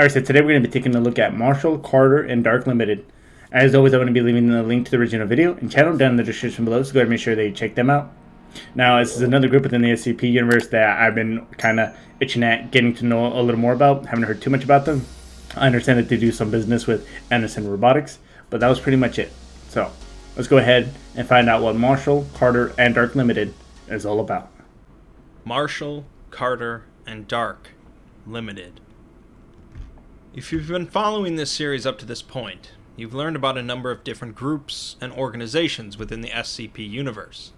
Alright, so today we're going to be taking a look at Marshall, Carter, and Dark Limited. As always, I'm going to be leaving the link to the original video and channel down in the description below, so go ahead and make sure that you check them out. Now, this is another group within the SCP universe that I've been kind of itching at getting to know a little more about. Haven't heard too much about them. I understand that they do some business with Anderson Robotics, but that was pretty much it. So, let's go ahead and find out what Marshall, Carter, and Dark Limited is all about. Marshall, Carter, and Dark Limited. If you've been following this series up to this point, you've learned about a number of different groups and organizations within the SCP universe.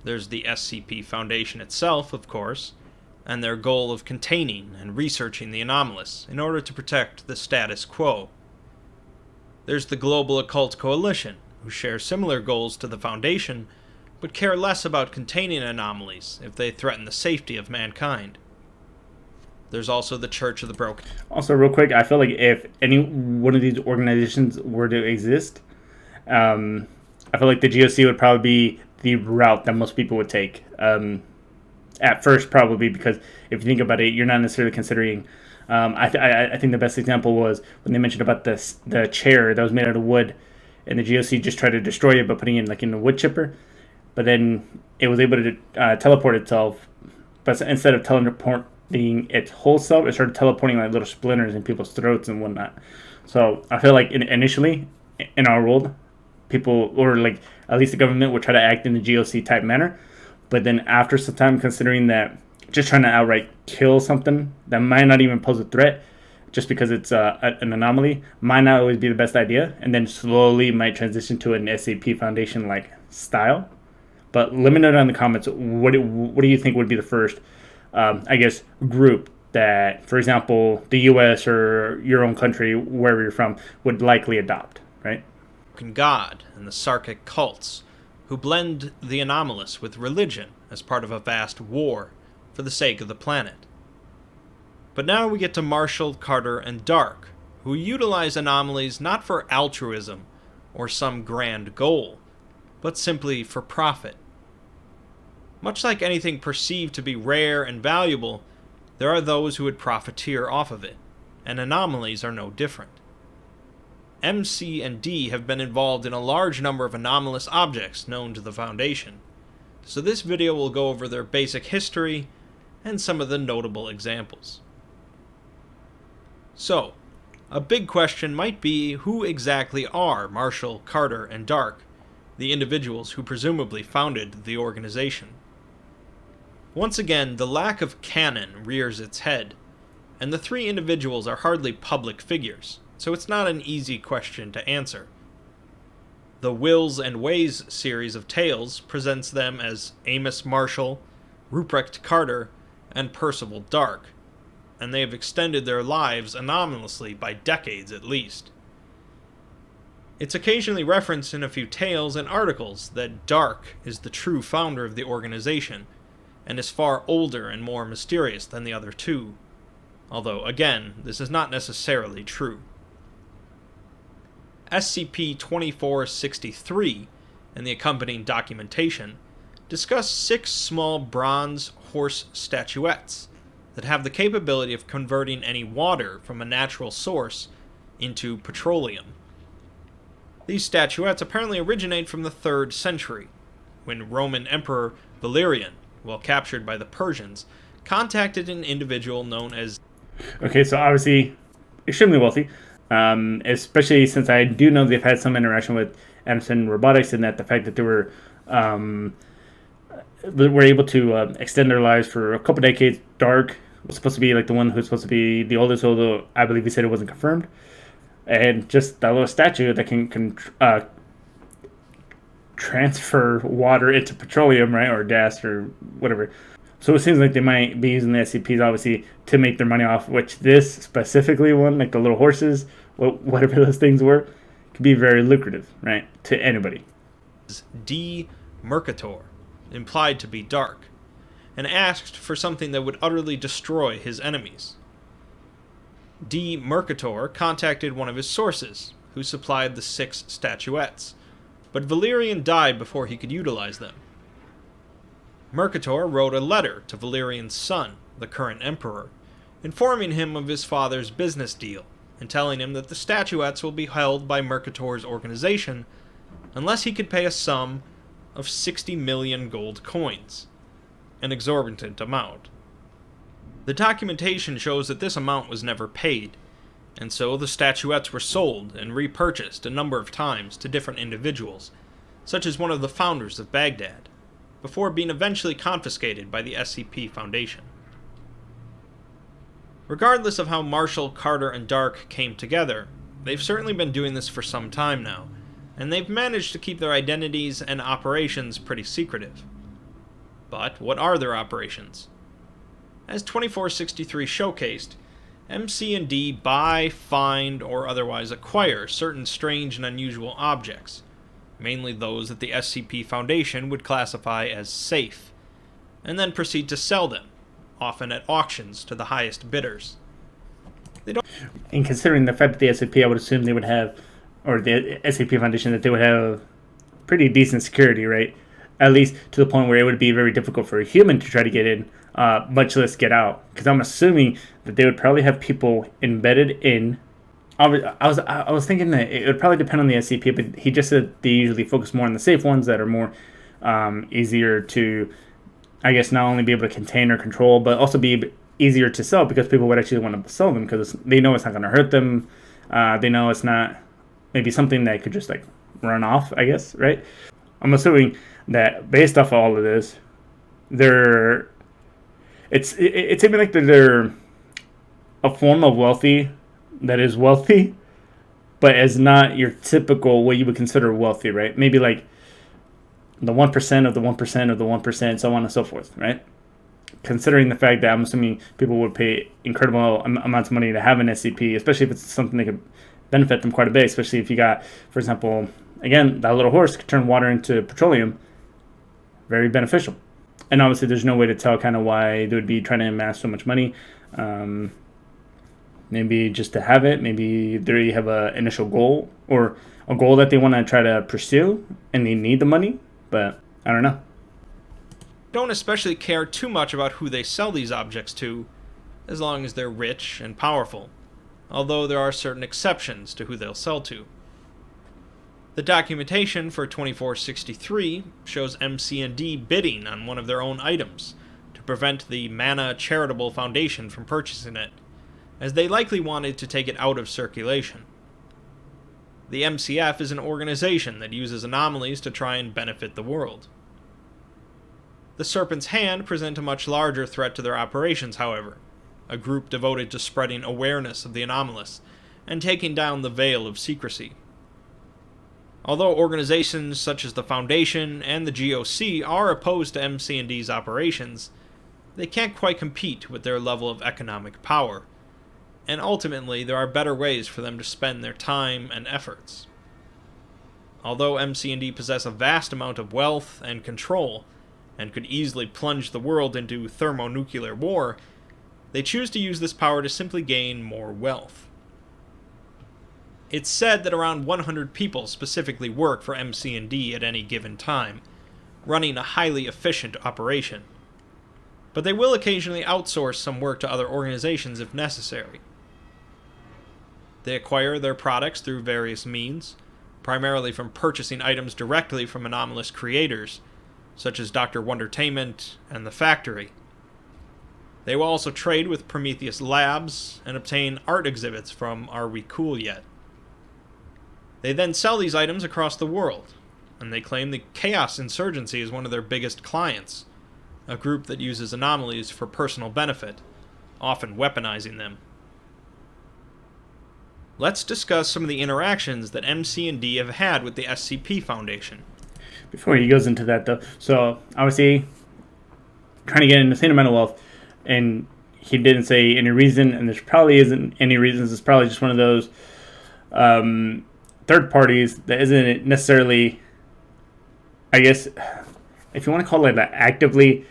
There's the SCP Foundation itself, of course, and their goal of containing and researching the anomalous in order to protect the status quo. There's the Global Occult Coalition, who share similar goals to the Foundation, but care less about containing anomalies if they threaten the safety of mankind. There's also the Church of the Broken. Also, real quick, I feel like if any one of these organizations were to exist, I feel like the GOC would probably be the route that most people would take. At first, probably, because if you think about it, you're not necessarily considering. I think the best example was when they mentioned about the chair that was made out of wood, and the GOC just tried to destroy it by putting it in a wood chipper, but then it was able to teleport itself. But instead of teleporting its whole self, it started teleporting like little splinters in people's throats and whatnot. So I feel like initially in our world, people, or like at least the government, would try to act in the GOC type manner. But then after some time, considering that just trying to outright kill something that might not even pose a threat, just because it's an anomaly, might not always be the best idea, and then slowly might transition to an SCP Foundation like style. But let me know down in the comments, what do you think would be the first group that, for example, the U.S. or your own country, wherever you're from, would likely adopt, right? God and the Sarkic cults, who blend the anomalous with religion as part of a vast war for the sake of the planet. But now we get to Marshall, Carter, and Dark, who utilize anomalies not for altruism or some grand goal, but simply for profit. Much like anything perceived to be rare and valuable, there are those who would profiteer off of it, and anomalies are no different. MC and D have been involved in a large number of anomalous objects known to the Foundation, so this video will go over their basic history and some of the notable examples. So, a big question might be, who exactly are Marshall, Carter, and Dark, the individuals who presumably founded the organization? Once again, the lack of canon rears its head, and the three individuals are hardly public figures, so it's not an easy question to answer. The Wills and Ways series of tales presents them as Amos Marshall, Ruprecht Carter, and Percival Dark, and they have extended their lives anomalously by decades at least. It's occasionally referenced in a few tales and articles that Dark is the true founder of the organization, and is far older and more mysterious than the other two, although, again, this is not necessarily true. SCP-2463 and the accompanying documentation discuss 6 small bronze horse statuettes that have the capability of converting any water from a natural source into petroleum. These statuettes apparently originate from the 3rd century, when Roman Emperor Valerian, while captured by the Persians, contacted an individual known as... Okay, so obviously extremely wealthy, especially since I do know they've had some interaction with Anderson Robotics, and that the fact that they were able to extend their lives for a couple decades. Dark was supposed to be like the one who's supposed to be the oldest, although I believe he said it wasn't confirmed. And just that little statue that can transfer water into petroleum, right, or gas or whatever. So it seems like they might be using the SCPs obviously to make their money off, which this specifically one, like the little horses, whatever those things were, could be very lucrative, right, to anybody. D. Mercator, implied to be Dark, and asked for something that would utterly destroy his enemies. D. Mercator contacted one of his sources, who supplied the 6 statuettes, but Valerian died before he could utilize them. Mercator wrote a letter to Valerian's son, the current emperor, informing him of his father's business deal and telling him that the statuettes will be held by Mercator's organization unless he could pay a sum of 60 million gold coins, an exorbitant amount. The documentation shows that this amount was never paid, and so the statuettes were sold and repurchased a number of times to different individuals, such as one of the founders of Baghdad, before being eventually confiscated by the SCP Foundation. Regardless of how Marshall, Carter, and Dark came together, they've certainly been doing this for some time now, and they've managed to keep their identities and operations pretty secretive. But what are their operations? As 2463 showcased, MC&D buy, find, or otherwise acquire certain strange and unusual objects, mainly those that the SCP Foundation would classify as safe, and then proceed to sell them, often at auctions to the highest bidders. And considering the fact that the SCP, I would assume they would have, or the SCP Foundation, that they would have pretty decent security, right? At least to the point where it would be very difficult for a human to try to get in, much less get out. Because I'm assuming that they would probably have people embedded in. I was thinking that it would probably depend on the SCP, but he just said they usually focus more on the safe ones that are more easier to, I guess, not only be able to contain or control, but also be easier to sell because people would actually want to sell them because they know it's not going to hurt them. They know it's not maybe something that could just like run off, I guess, right? I'm assuming that based off of all of this, it's even like they're a form of wealthy that is wealthy, but is not your typical what you would consider wealthy, right? Maybe like the 1% of the 1% of the 1%, so on and so forth, right? Considering the fact that I'm assuming people would pay incredible amounts of money to have an SCP, especially if it's something that could benefit them quite a bit, especially if you got, for example, again, that little horse could turn water into petroleum. Very beneficial. And obviously there's no way to tell kind of why they would be trying to amass so much money. Maybe just to have it. Maybe they have an initial goal or a goal that they want to try to pursue and they need the money. But I don't know. Don't especially care too much about who they sell these objects to, as long as they're rich and powerful, although there are certain exceptions to who they'll sell to. The documentation for 2463 shows MC&D bidding on one of their own items to prevent the Mana Charitable Foundation from purchasing it, as they likely wanted to take it out of circulation. The MCF is an organization that uses anomalies to try and benefit the world. The Serpent's Hand present a much larger threat to their operations, however, a group devoted to spreading awareness of the anomalous and taking down the veil of secrecy. Although organizations such as the Foundation and the GOC are opposed to MC&D's operations, they can't quite compete with their level of economic power, and ultimately there are better ways for them to spend their time and efforts. Although MC&D possess a vast amount of wealth and control, and could easily plunge the world into thermonuclear war, they choose to use this power to simply gain more wealth. It's said that around 100 people specifically work for MC&D at any given time, running a highly efficient operation. But they will occasionally outsource some work to other organizations if necessary. They acquire their products through various means, primarily from purchasing items directly from anomalous creators, such as Dr. Wondertainment and The Factory. They will also trade with Prometheus Labs and obtain art exhibits from Are We Cool Yet? They then sell these items across the world, and they claim the Chaos Insurgency is one of their biggest clients, a group that uses anomalies for personal benefit, often weaponizing them. Let's discuss some of the interactions that MC&D have had with the SCP Foundation. Before he goes into that, though, so obviously trying to get an insane amount of wealth, and he didn't say any reason, and there probably isn't any reasons. It's probably just one of those third parties that isn't necessarily, I guess, if you want to call it actively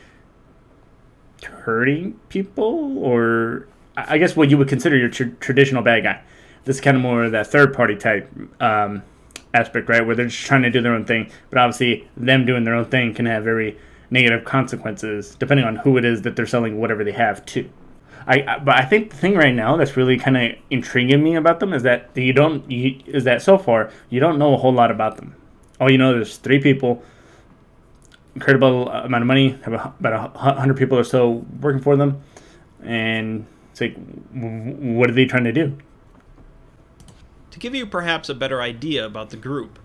hurting people, or I guess what you would consider your traditional bad guy. This is kind of more of that third party type aspect, right, where they're just trying to do their own thing, but obviously them doing their own thing can have very negative consequences depending on who it is that they're selling whatever they have to. But I think the thing right now that's really kind of intriguing me about them is that is that so far you don't know a whole lot about them. All you know, there's 3 people, incredible amount of money, have about 100 people or so working for them, and it's like, what are they trying to do? To give you perhaps a better idea about the group,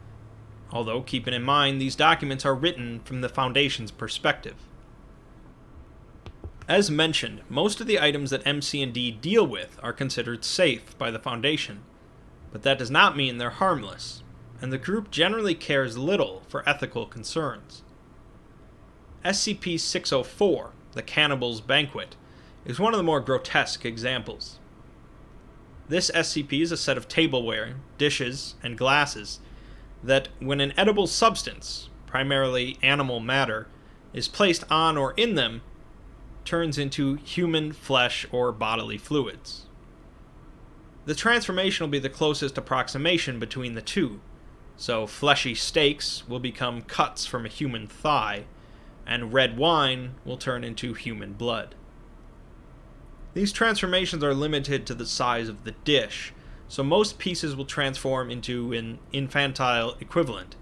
although keeping in mind these documents are written from the Foundation's perspective. As mentioned, most of the items that MC&D deal with are considered safe by the Foundation, but that does not mean they're harmless, and the group generally cares little for ethical concerns. SCP-604, the Cannibal's Banquet, is one of the more grotesque examples. This SCP is a set of tableware, dishes, and glasses that, when an edible substance, primarily animal matter, is placed on or in them, turns into human flesh or bodily fluids. The transformation will be the closest approximation between the two, so fleshy steaks will become cuts from a human thigh, and red wine will turn into human blood. These transformations are limited to the size of the dish, so most pieces will transform into an infantile equivalent,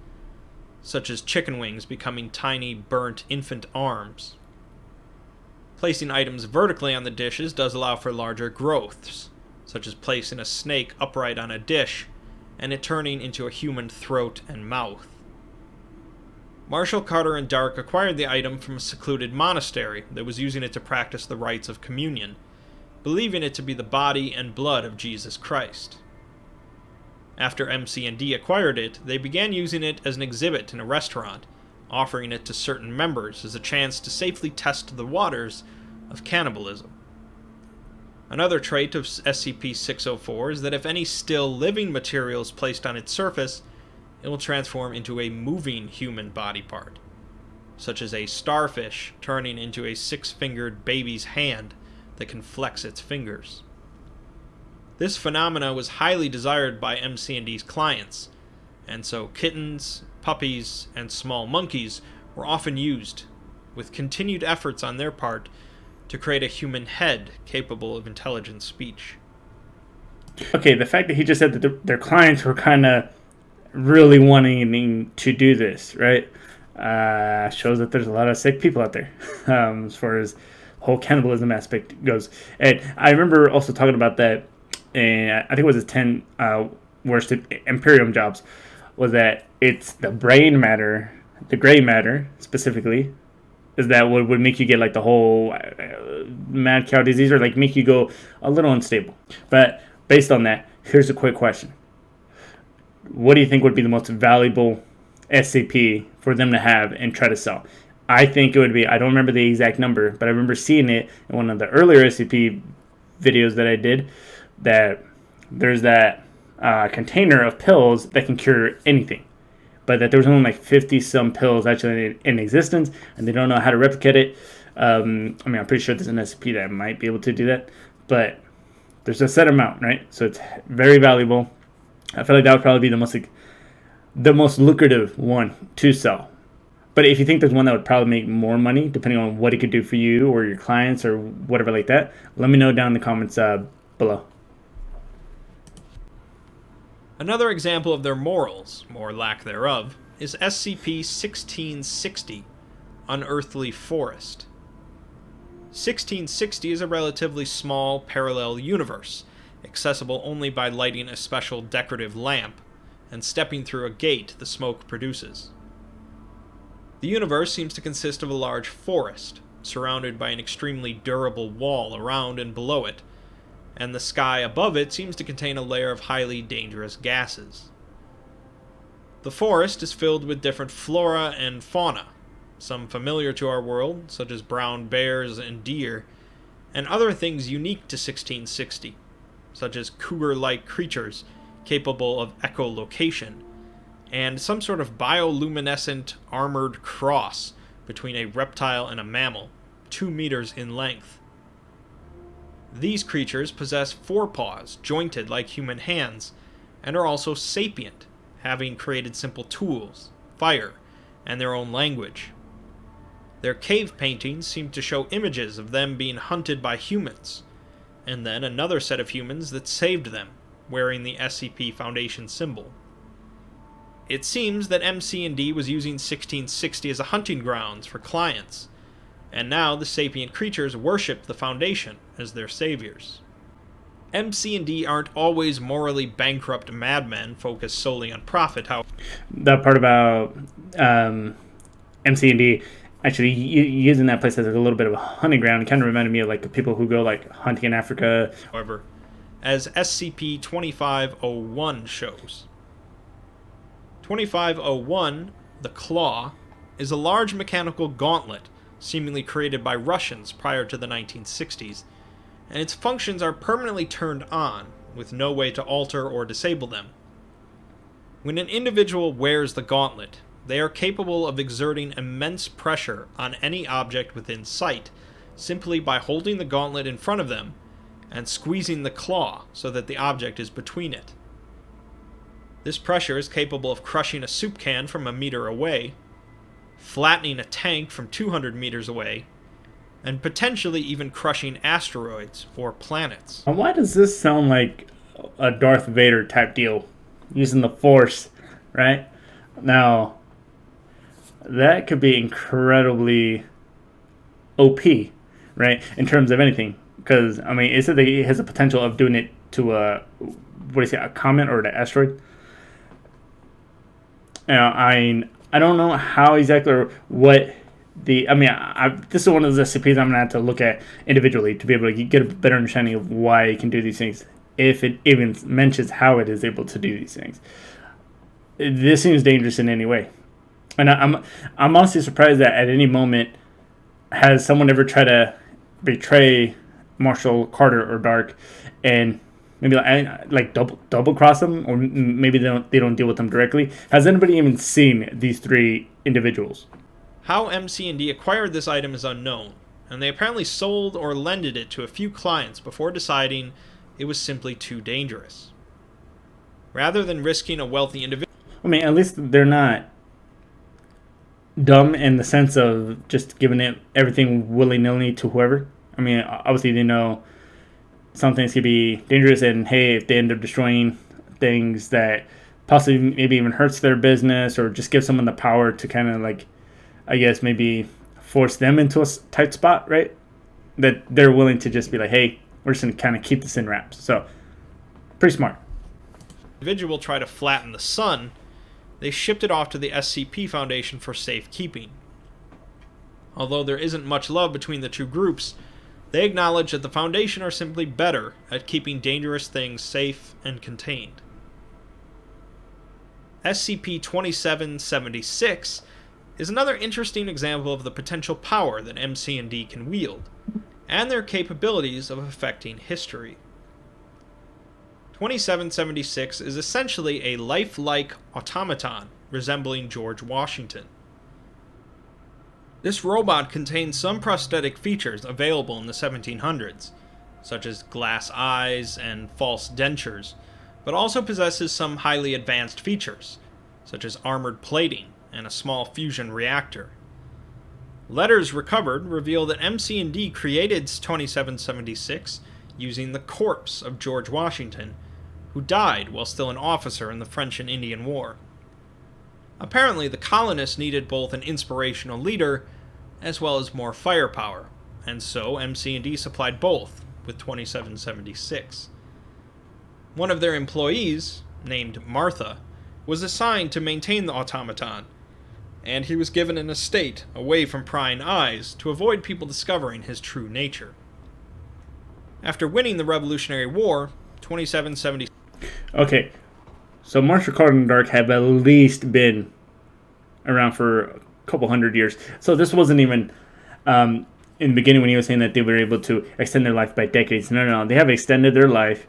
such as chicken wings becoming tiny burnt infant arms. Placing items vertically on the dishes does allow for larger growths, such as placing a snake upright on a dish and it turning into a human throat and mouth. Marshall, Carter, and Dark acquired the item from a secluded monastery that was using it to practice the rites of communion, believing it to be the body and blood of Jesus Christ. After MC&D acquired it, they began using it as an exhibit in a restaurant, offering it to certain members as a chance to safely test the waters of cannibalism. Another trait of SCP-604 is that if any still living material is placed on its surface, it will transform into a moving human body part, such as a starfish turning into a 6-fingered baby's hand that can flex its fingers. This phenomena was highly desired by MC&D's clients, and so kittens, puppies, and small monkeys were often used, with continued efforts on their part to create a human head capable of intelligent speech. Okay, the fact that he just said that their clients were kind of really wanting to do this, right? Shows that there's a lot of sick people out there, as far as whole cannibalism aspect goes. And I remember also talking about that, and I think it was his 10 worst Imperium jobs, was that it's the brain matter, the gray matter specifically, is that what would make you get like the whole mad cow disease, or like make you go a little unstable. But based on that, here's a quick question. What do you think would be the most valuable SCP for them to have and try to sell? I think it would be, I don't remember the exact number, but I remember seeing it in one of the earlier SCP videos that I did, that there's that container of pills that can cure anything. But that there was only like 50 some pills actually in existence, and they don't know how to replicate it. I'm pretty sure there's an SCP that might be able to do that, but there's a set amount, right? So it's very valuable. I feel like that would probably be the most lucrative one to sell. But if you think there's one that would probably make more money, depending on what it could do for you or your clients or whatever like that, let me know down in the comments below. Another example of their morals, or lack thereof, is SCP-1660, Unearthly Forest. 1660 is a relatively small parallel universe, accessible only by lighting a special decorative lamp and stepping through a gate the smoke produces. The universe seems to consist of a large forest, surrounded by an extremely durable wall around and below it, and the sky above it seems to contain a layer of highly dangerous gases. The forest is filled with different flora and fauna, some familiar to our world, such as brown bears and deer, and other things unique to 1660, such as cougar-like creatures capable of echolocation, and some sort of bioluminescent armored cross between a reptile and a mammal, 2 meters in length. These creatures possess forepaws jointed like human hands, and are also sapient, having created simple tools, fire, and their own language. Their cave paintings seem to show images of them being hunted by humans, and then another set of humans that saved them, wearing the SCP Foundation symbol. It seems that MC&D was using 1660 as a hunting grounds for clients, and now the sapient creatures worship the Foundation as their saviors. MC&D aren't always morally bankrupt madmen focused solely on profit, however. That part about MC&D actually using that place as a little bit of a hunting ground kind of reminded me of like the people who go like hunting in Africa. However, as SCP-2501 shows. 2501, the Claw, is a large mechanical gauntlet seemingly created by Russians prior to the 1960s, and its functions are permanently turned on, with no way to alter or disable them. When an individual wears the gauntlet, they are capable of exerting immense pressure on any object within sight, simply by holding the gauntlet in front of them and squeezing the claw so that the object is between it. This pressure is capable of crushing a soup can from a meter away, flattening a tank from 200 meters away, and potentially even crushing asteroids or planets. Why does this sound like a Darth Vader type deal? Using the Force, right? Now, that could be incredibly OP, right? In terms of anything. Because, I mean, it said that it has the potential of doing it to a comet or an asteroid. Now, I don't know how exactly or what this is one of those SCPs I'm going to have to look at individually to be able to get a better understanding of why it can do these things, if it even mentions how it is able to do these things. This seems dangerous in any way. And I'm honestly surprised that at any moment has someone ever tried to betray Marshall, Carter, or Dark and maybe like double cross them, or maybe they don't deal with them directly. Has anybody even seen these three individuals? How MC&D acquired this item is unknown, and they apparently sold or lended it to a few clients before deciding it was simply too dangerous. Rather than risking a wealthy individual... I mean, at least they're not dumb in the sense of just giving it everything willy-nilly to whoever. I mean, obviously they know some things could be dangerous, and hey, if they end up destroying things that possibly maybe even hurts their business, or just give someone the power to kind of like, I guess maybe force them into a tight spot, right? That they're willing to just be like, hey, we're just going to kind of keep this in wraps. So, pretty smart. Individual try to flatten the sun, they shipped it off to the SCP Foundation for safekeeping. Although there isn't much love between the two groups, they acknowledge that the Foundation are simply better at keeping dangerous things safe and contained. SCP-2776 is another interesting example of the potential power that MC&D can wield, and their capabilities of affecting history. 2776 is essentially a lifelike automaton resembling George Washington. This robot contains some prosthetic features available in the 1700s, such as glass eyes and false dentures, but also possesses some highly advanced features, such as armored plating and a small fusion reactor. Letters recovered reveal that MC&D created 2776 using the corpse of George Washington, who died while still an officer in the French and Indian War. Apparently, the colonists needed both an inspirational leader as well as more firepower, and so MC&D supplied both with 2776. One of their employees, named Martha, was assigned to maintain the automaton, and he was given an estate away from prying eyes to avoid people discovering his true nature. After winning the Revolutionary War, 2776... Okay, so Marshall, Carter, and Dark have at least been around for a couple hundred years. So this wasn't even in the beginning when he was saying that they were able to extend their life by decades. No. They have extended their life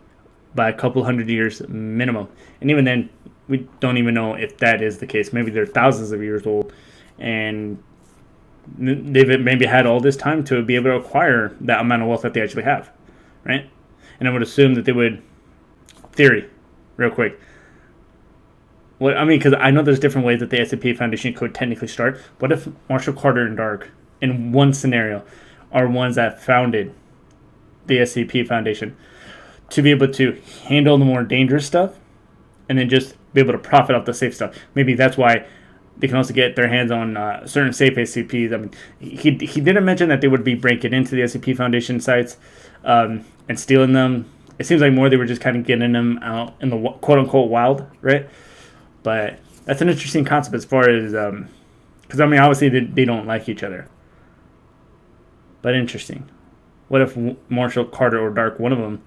by a couple hundred years minimum. And even then, we don't even know if that is the case. Maybe they're thousands of years old, and they've maybe had all this time to be able to acquire that amount of wealth that they actually have, right? And I would assume that they would, theory, real quick. Well, I mean, because I know there's different ways that the SCP Foundation could technically start. What if Marshall, Carter, and Dark, in one scenario, are ones that founded the SCP Foundation to be able to handle the more dangerous stuff and then just be able to profit off the safe stuff. Maybe that's why they can also get their hands on certain safe SCPs. I mean, he didn't mention that they would be breaking into the SCP Foundation sites and stealing them. It seems like more they were just kind of getting them out in the quote-unquote wild, right? But that's an interesting concept as far as... because, I mean, obviously they don't like each other. But interesting. What if Marshall, Carter, or Dark, one of them,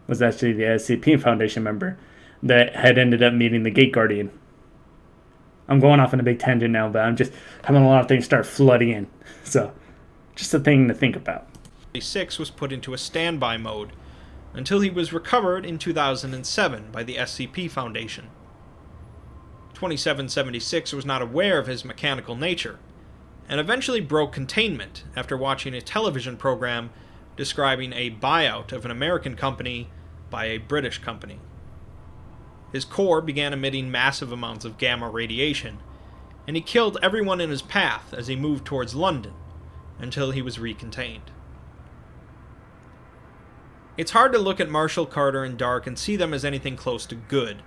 was actually the SCP Foundation member that had ended up meeting the Gate Guardian? I'm going off on a big tangent now, but I'm just having a lot of things start flooding in. So, just a thing to think about. 6 was put into a standby mode until he was recovered in 2007 by the SCP Foundation. 2776 was not aware of his mechanical nature, and eventually broke containment after watching a television program describing a buyout of an American company by a British company. His core began emitting massive amounts of gamma radiation, and he killed everyone in his path as he moved towards London, until he was recontained. It's hard to look at Marshall, Carter, and Dark and see them as anything close to good,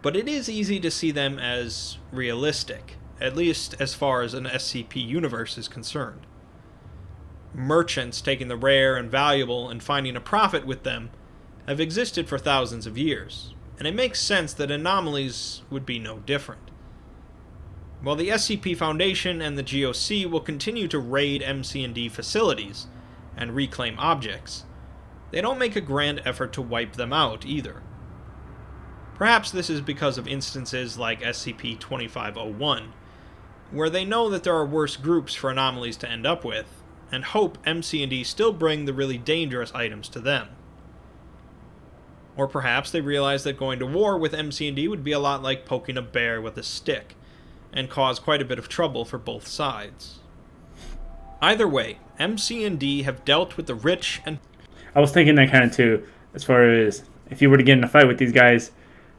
but it is easy to see them as realistic, at least as far as an SCP universe is concerned. Merchants taking the rare and valuable and finding a profit with them have existed for thousands of years, and it makes sense that Anomalies would be no different. While the SCP Foundation and the GOC will continue to raid MC&D facilities and reclaim objects, they don't make a grand effort to wipe them out either. Perhaps this is because of instances like SCP-2501, where they know that there are worse groups for Anomalies to end up with, and hope MC&D still bring the really dangerous items to them. Or perhaps they realize that going to war with MC&D would be a lot like poking a bear with a stick, and cause quite a bit of trouble for both sides. Either way, MC&D have dealt with the rich and... I was thinking that kind of too, as far as if you were to get in a fight with these guys,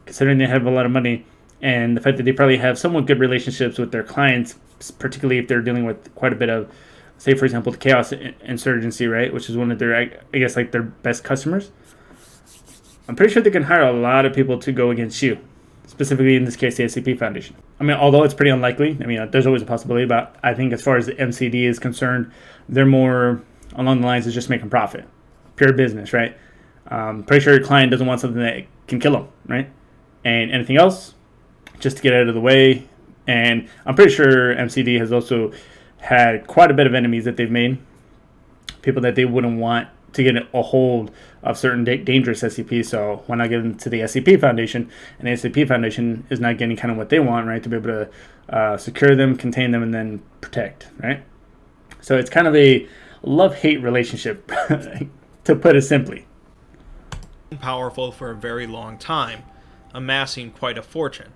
considering they have a lot of money, and the fact that they probably have somewhat good relationships with their clients, particularly if they're dealing with quite a bit of, say, for example, the Chaos Insurgency, right, which is one of their, I guess, like their best customers. I'm pretty sure they can hire a lot of people to go against you, specifically in this case, the SCP Foundation. I mean, although it's pretty unlikely, I mean, there's always a possibility, but I think as far as the MCD is concerned, they're more along the lines of just making profit. Pure business, right? Pretty sure your client doesn't want something that can kill them, right? And anything else, just to get out of the way. And I'm pretty sure MCD has also had quite a bit of enemies that they've made. People that they wouldn't want to get a hold of certain dangerous SCPs, so why not get them to the SCP Foundation? And the SCP Foundation is not getting kind of what they want, right? To be able to secure them, contain them, and then protect, right? So it's kind of a love-hate relationship, to put it simply. Powerful for a very long time, amassing quite a fortune.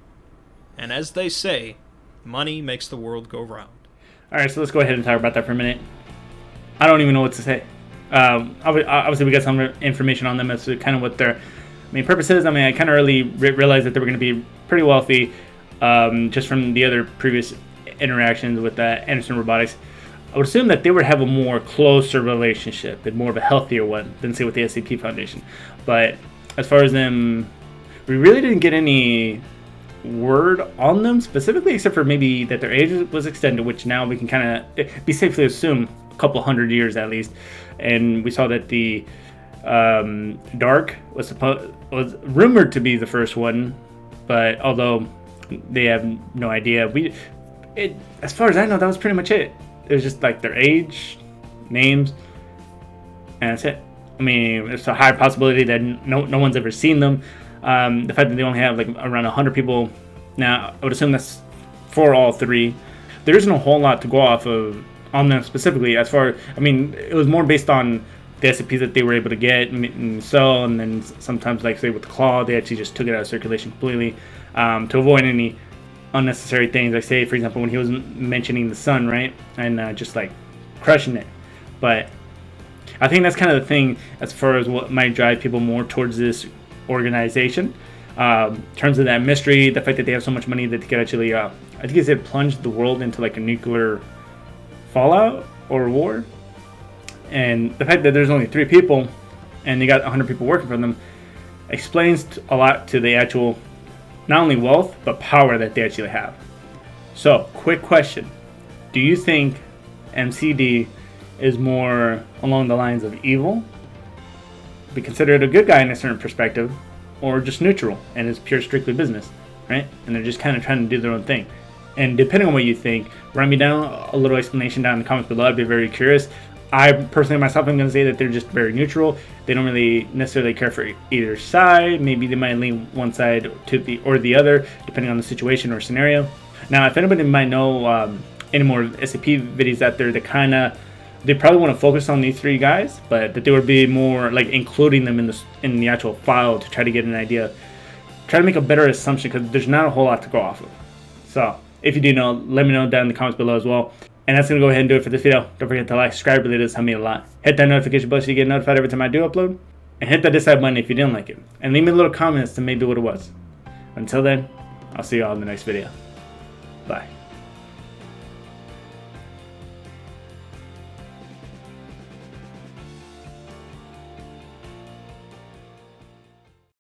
And as they say, money makes the world go round. Alright, so let's go ahead and talk about that for a minute. I don't even know what to say. Obviously, we got some information on them as to kind of what their main purpose is. I mean, I kind of early realized that they were going to be pretty wealthy, just from the other previous interactions with Anderson Robotics. I would assume that they would have a more closer relationship and more of a healthier one than, say, with the SCP Foundation. But as far as them, we really didn't get any word on them specifically, except for maybe that their age was extended, which now we can kind of be safely assume a couple hundred years at least. And we saw that the Dark was rumored to be the first one, but although they have no idea, as far as I know, that was pretty much it. It was just like their age, names, and that's it. I mean, it's a high possibility that no one's ever seen them. The fact that they only have like around 100 people now, I would assume that's for all three. There isn't a whole lot to go off of on them specifically. As far, I mean, it was more based on the SCPs that they were able to get and sell, and then sometimes, like say with the Claw, they actually just took it out of circulation completely to avoid any unnecessary things. Like say, for example, when he was mentioning the sun, right, and just like crushing it. But I think that's kind of the thing as far as what might drive people more towards this organization. In terms of that mystery, the fact that they have so much money that they could actually, I think it said plunge the world into like a nuclear fallout or war. And the fact that there's only 3 people, and they got 100 people working for them, explains a lot to the actual, not only wealth, but power that they actually have. So, quick question. Do you think MCD is more along the lines of evil, be considered a good guy in a certain perspective, or just neutral and is pure strictly business, right? And they're just kind of trying to do their own thing. And depending on what you think, write me down a little explanation down in the comments below. I'd be very curious. I personally myself am going to say that they're just very neutral. They don't really necessarily care for either side. Maybe they might lean one side to the other, depending on the situation or scenario. Now, if anybody might know any more SCP videos out there, that they probably want to focus on these three guys, but that they would be more like including them in the actual file to try to get an idea, try to make a better assumption, because there's not a whole lot to go off of. So if you do know, let me know down in the comments below as well. And that's going to go ahead and do it for this video. Don't forget to like, subscribe, really does help me a lot. Hit that notification bell so you get notified every time I do upload. And hit that dislike button if you didn't like it. And leave me a little comments to maybe what it was. Until then, I'll see you all in the next video. Bye.